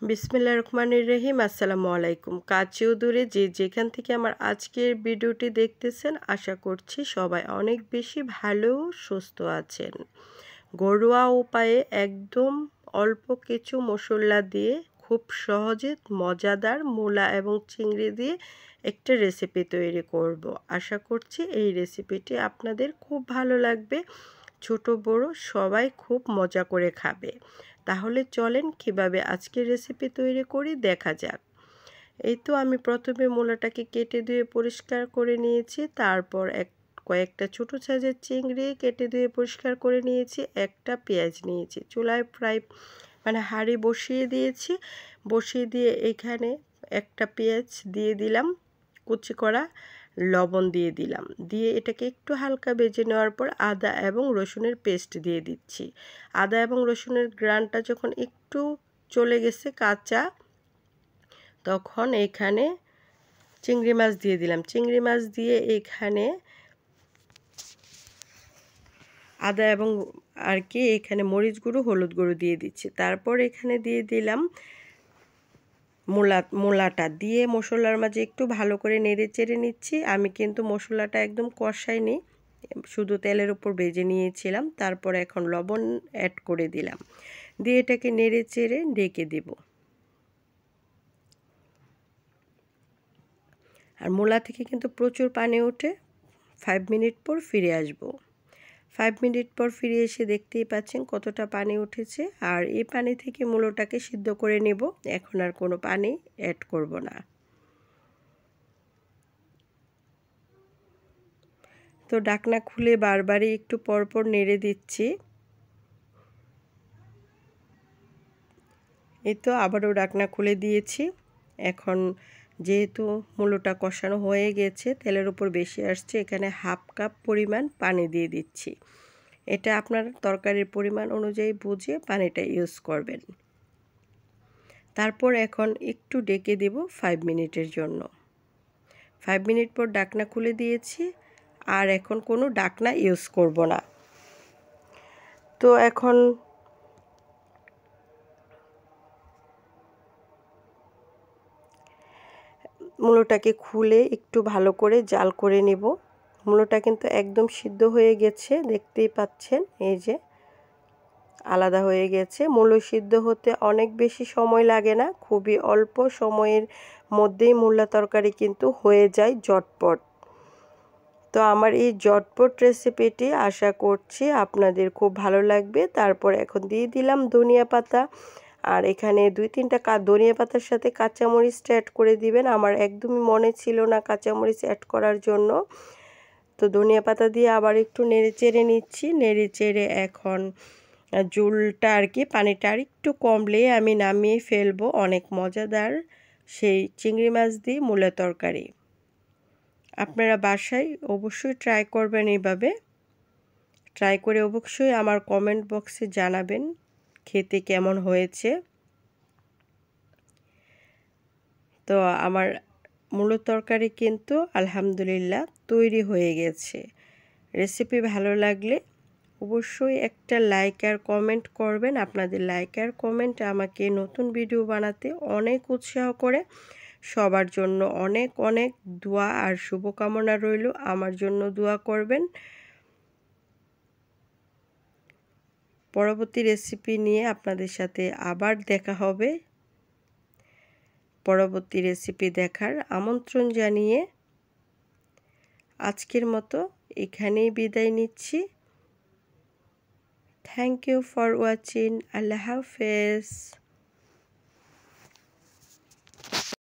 বিসমিল্লাহির রহমানির রহিম। আসসালামু আলাইকুম। কাছেও দূরে যে যেখান থেকে আমার আজকের ভিডিওটি দেখতেছেন, আশা করছি সবাই অনেক বেশি ভালো ও সুস্থ আছেন। ঘরোয়া উপায়ে একদম অল্প কিছু মশলা দিয়ে খুব সহজে মজাদার মূলা এবং চিংড়ি দিয়ে একটা রেসিপি তৈরি করব। আশা করছি এই রেসিপিটি আপনাদের খুব ভালো লাগবে। ছোট বড় সবাই খুব মজা করে খাবে। তাহলে চলেন কিভাবে আজকের রেসিপি তৈরি করি দেখা যাক। এই তো আমি প্রথমে মূলাটাকে কেটে ধুয়ে পরিষ্কার করে নিয়েছি। তারপর কয়েকটা ছোট সাইজের চিংড়ি কেটে ধুয়ে পরিষ্কার করে নিয়েছি। একটা পেঁয়াজ নিয়েছি। চুলায় হাঁড়ি বসিয়ে দিয়েছি। বসিয়ে দিয়ে এখানে একটা পেঁয়াজ দিয়ে দিলাম কুচি করা, লবণ দিয়ে দিলাম, দিয়ে এটাকে একটু হালকা ভেজে নেওয়ার পর আদা এবং রসুনের পেস্ট দিয়ে দিচ্ছি। আদা এবং রসুনের গ্রানটা যখন একটু চলে গেছে কাঁচা, তখন এখানে চিংড়ি মাছ দিয়ে দিলাম। চিংড়ি মাছ দিয়ে এখানে আদা এবং এখানে মরিচ গুঁড়ো, হলুদ গুঁড়ো দিয়ে দিচ্ছি। তারপর এখানে দিয়ে দিলাম মূলাটা দিয়ে মশলার মাঝে একটু ভালো করে নেড়ে চেড়ে নিচ্ছি। আমি কিন্তু মশলাটা একদম কষাইনি, শুধু তেলের উপর ভেজে নিয়েছিলাম। তারপর এখন লবণ অ্যাড করে দিলাম, দিয়ে এটাকে নেড়ে চেড়ে ঢেকে দেব। আর মূলা থেকে কিন্তু প্রচুর পানি ওঠে। 5 মিনিট পর ফিরে আসব। 5 মিনিট পর ফিরে এসে দেখতেই পাচ্ছেন কতটা পানি উঠেছে। আর এই পানি থেকে মূলাটাকে সিদ্ধ করে নেব। এখন আর কোনো পানি অ্যাড করব না। তো ঢাকনা খুলে বারবারই একটু পরপর নেড়ে দিচ্ছি। এই তো আবারও ঢাকনা খুলে দিয়েছি। এখন যেহেতু মূলাটা কষানো হয়ে গেছে, তেলের উপর বেশি আসছে, এখানে হাফ কাপ পরিমাণ পানি দিয়ে দিচ্ছি। এটা আপনার তরকারির পরিমাণ অনুযায়ী বুঝে পানিটা ইউজ করবেন। তারপর এখন একটু ঢেকে দেব 5 মিনিটের জন্য। 5 মিনিট পর ঢাকনা খুলে দিয়েছি। আর এখন কোনো ঢাকনা ইউজ করব না। তো এখন মূলাটাকে খুলে একটু ভালো করে জাল করে নেব। মূলাটা কিন্তু একদম সিদ্ধ হয়ে গেছে, দেখতেই পাচ্ছেন। এই যে আলাদা হয়ে গেছে। মূলা সিদ্ধ হতে অনেক বেশি সময় লাগে না, খুবই অল্প সময়ের মধ্যেই মূলা তরকারি কিন্তু হয়ে যায় ঝটপট। তো আমার এই ঝটপট রেসিপিটি আশা করছি আপনাদের খুব ভালো লাগবে। তারপর এখন দিয়ে দিলাম ধনিয়া পাতা। আর এখানে 2-3টা ধনিয়া পাতার সাথে কাঁচামরিচটা অ্যাড করে দিবেন। আমার একদমই মনে ছিল না কাঁচামরিচ অ্যাড করার জন্য। তো ধনিয়া পাতা দিয়ে আবার একটু নেড়ে চেড়ে নিচ্ছি। নেড়ে চেড়ে এখন ঝোলটা পানিটা আর একটু কমলে আমি নামিয়ে ফেলবো অনেক মজাদার সেই চিংড়ি মাছ দিয়ে মূলা তরকারি। আপনারা বাসায় অবশ্যই ট্রাই করবেন এইভাবে। ট্রাই করে অবশ্যই আমার কমেন্ট বক্সে জানাবেন খেতে কেমন হয়েছে। তো আমার মূলা তরকারি কিন্তু আলহামদুলিল্লাহ তৈরি হয়ে গেছে। রেসিপি ভালো লাগলে অবশ্যই একটা লাইক আর কমেন্ট করবেন। আপনাদের লাইক আর কমেন্ট আমাকে নতুন ভিডিও বানাতে অনেক উৎসাহ করে। সবার জন্য অনেক অনেক দোয়া আর শুভকামনা রইল। আমার জন্য দোয়া করবেন। পরবর্তী রেসিপি নিয়ে আপনাদের সাথে আবার দেখা হবে। পরবর্তী রেসিপি দেখার আমন্ত্রণ জানিয়ে আজকের মতো এখানেই বিদায় নিচ্ছি। Thank you for watching. আল্লাহ হাফেজ।